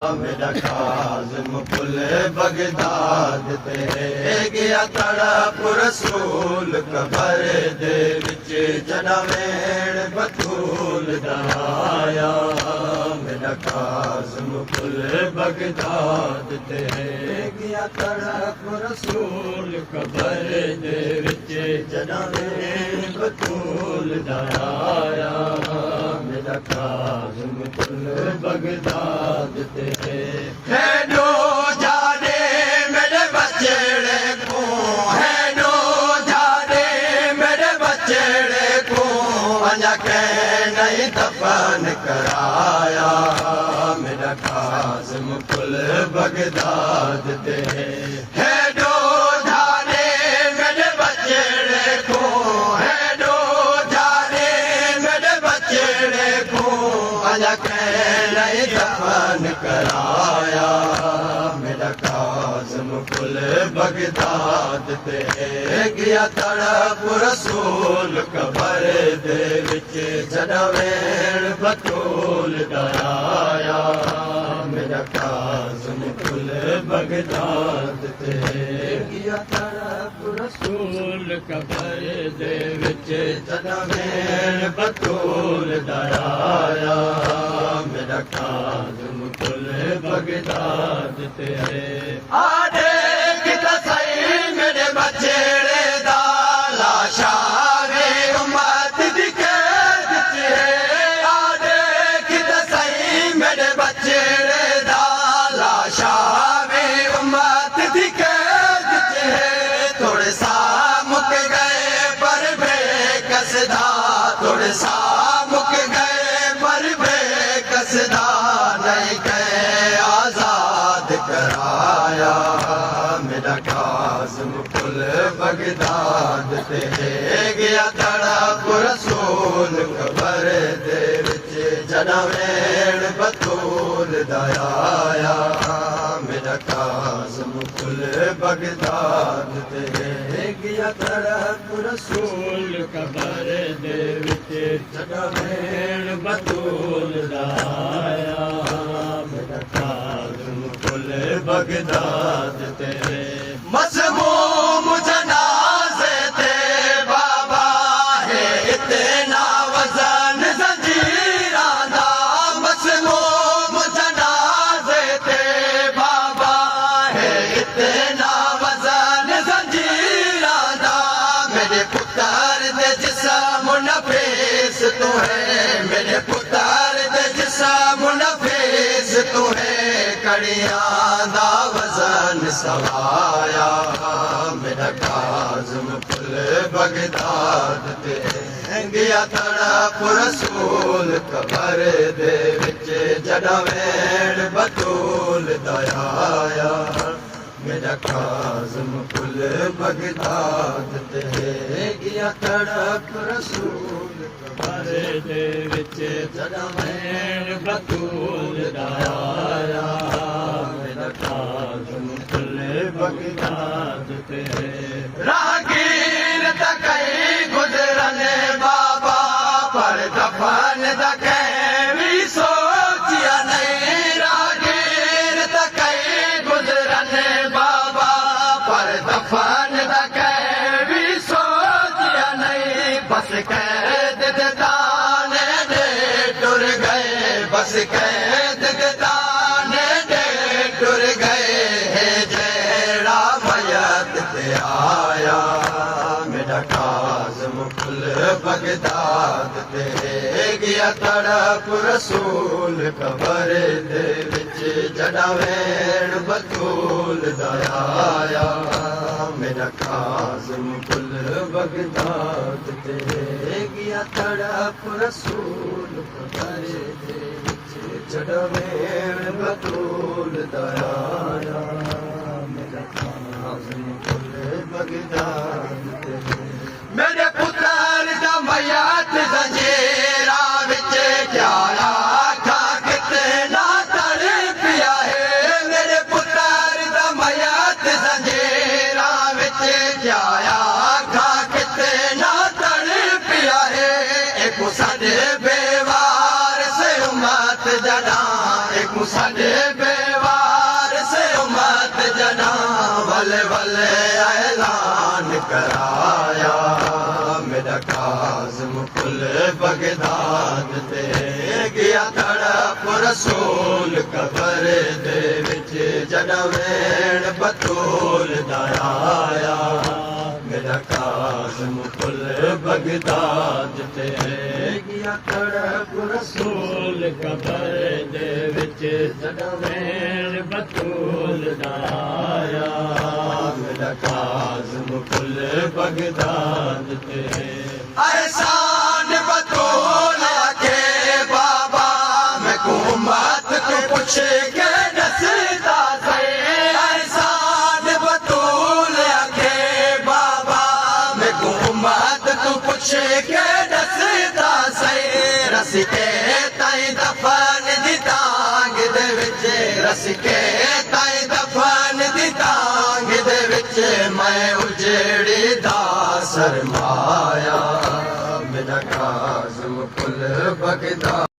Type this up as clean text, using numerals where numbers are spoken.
मेरा काज़िम पुल बगदाद ते गया तड़प रसूल कबर दे विच जड़ा वेण बतूल दराया। मेरा काज़िम पुल बगदाद ते गया तड़प रसूल कबर दे विच जड़ा वेण बतूल दराया। मेरा काज़िम पुल बगदाद ते हेडो जाने मेरे बचड़े को, हेडो जाने मेरे बचड़े को अञा के नहीं दफन कराया। मेरा काज़िम पुल बगदाद ते हेडो जाने मेरे बचड़े को, हेडो जाने मेरे बचड़े को अञा के नहीं दफन कराया। मेरा काज़िम पुल बगदाद ते गया तड़प रसूल कबर दे विच जड़ा वेण बतूल दराया। मेरा काज़िम पुल बगदाद ते गया तड़प रसूल कबर दे विच जड़ा वेण बतूल दराया। मेरा काज़िम पुल बगदाद ते आदे किता सही मेरे बचड़े दा लाशा वे उम्मत दी कैद च आदे किता सही मेरे बचड़े दा लाशा वे उम्मत दी कैद च थोड़े सा मुक गए पर बेकसदा, थोड़े सा मुक गए पर बेकसदा नहीं गए आजाद कराया। मेरा काज़िम पुल बगदाद ते गया तड़प रसूल कबर दे विच जड़ा वेण बतूल दराया। मेरा काज़िम पुल बगदाद ते गया तड़प रसूल कबर दे विच जड़ा वेण बतूल दराया। मेरा काज़िम पुल बगदाद ते मज़मूम जनाज़े ते बाबा है इतना वज़न ज़ंजीरां दा। मज़मूम जनाज़े ते बाबा है इतना वज़न ज़ंजीरां दा। मेरे पुत्र दे जिस्म नफीस तू है, मेरे पुत्र दे जिस्म नफीस तू है कड़ियां दा वज़न सवाया। मेरा काज़िम पुल बगदाद ते गया तड़प रसूल कबर दे विच जड़ा वेण बतूल दराया। मेरा काज़िम पुल बगदाद ते गया तड़प रसूल कबर दे विच जड़ा वेण बतूल दराया। मेरा काज़िम पुल बगदाद ते राहगीर दा कई गुज़रने बाबा पर दफन दा भी सोचिया नहीं। राहगीर दा कई गुज़रने बाबा पर दफन दा भी सोचिया नहीं। बस कैद दे दाने दे टुर गए, बस कैद दे दाने दे टुर गए जेड़ा मयत ते आया। मेरा काज़िम पुल बगदाद ते गया तड़प रसूल कबर दे विच जड़ा वेण बतूल दराया। मेरा काज़िम पुल बगदाद ते गया तड़प रसूल कबर दे विच जड़ा वेण बतूल दराया। मेरा काज़िम पुल बगदाद ते मेरे पुत्र दा मयत ज़ंजीरां विच क्या आखा कितना तड़पिया है। मेरे पुत्र दा मयत ज़ंजीरां विच क्या आखा कितना तड़पिया है। एक साडे बेवार से उम्मत जड़ा, एक साडे कराया मेरा काज़िम कुल बगदाद ते गया तड़प रसूल कबर दे विच जॾहिं वेण बतूल दा आया मेरा काज़िम कुल बगदाद ते गया तड़प रसूल कबर दे विच जॾहिं वेण बतूल दा आया मेरा काज़िम कुल बगदाद ते एहसान बतूल के बाबा मैं कुमत को पुछ के दसदा से एहसान बतूल के बाबा मैं कुमत को पुछ के दसदा से रस के ताई दफन दी टांग दे विच रस के ताई दफन दी टांग दे विच मैं उजड़ी दा सरमाया मेरा काज़िम कुल बगदाद